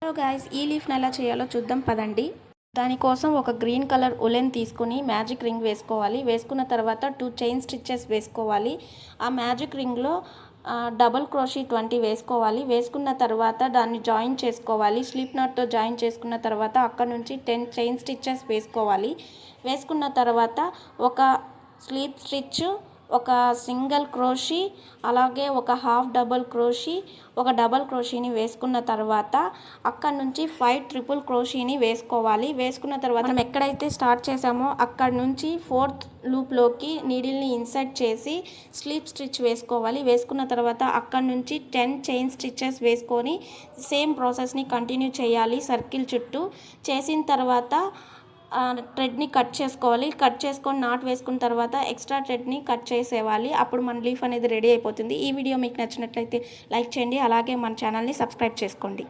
Hello guys, ఈ లీఫ్ని ఎలా చేయాలో చూద్దాం పదండి. దానికోసం ఒక గ్రీన్ కలర్ ఉలెన్ తీసుకుని మ్యాజిక్ రింగ్ వేసుకోవాలి. వేసుకున్న తర్వాత 2 చైన్ స్టిచ్చెస్ వేసుకోవాలి. ఆ మ్యాజిక్ రింగ్లో డబుల్ క్రోషీ 20 వేసుకోవాలి. వేసుకున్న తర్వాత దాన్ని జాయిన్ చేసుకోవాలి. స్లిప్ నాట్తో జాయిన్ చేసుకున్న తర్వాత అక్కడ నుంచి 10 చైన్ స్టిచ్చెస్ వేసుకోవాలి. వేసుకున్న తర్వాత ఒక స్లీప్ స్టిచ్, ఒక సింగిల్ క్రోషీ, అలాగే ఒక హాఫ్ డబుల్ క్రోషీ, ఒక డబుల్ క్రోషీని వేసుకున్న తర్వాత అక్కడ నుంచి 5 ట్రిపుల్ క్రోషీని వేసుకోవాలి. వేసుకున్న తర్వాత మనం ఎక్కడైతే స్టార్ట్ చేసామో అక్కడ నుంచి 4th లూప్లోకి నీడిల్ని ఇన్సర్ట్ చేసి స్లీప్ స్టిచ్ వేసుకోవాలి. వేసుకున్న తర్వాత అక్కడ నుంచి 10 చైన్ స్టిచ్చెస్ వేసుకొని సేమ్ ప్రాసెస్ని కంటిన్యూ చేయాలి సర్కిల్ చుట్టూ. చేసిన తర్వాత థ్రెడ్ని కట్ చేసుకోవాలి. కట్ చేసుకొని నాట్ వేసుకున్న తర్వాత ఎక్స్ట్రా థ్రెడ్ని కట్ చేసేవాలి. అప్పుడు మన లీఫ్ అనేది రెడీ అయిపోతుంది. ఈ వీడియో మీకు నచ్చినట్లయితే లైక్ చేయండి, అలాగే మన ఛానల్ని సబ్స్క్రైబ్ చేసుకోండి.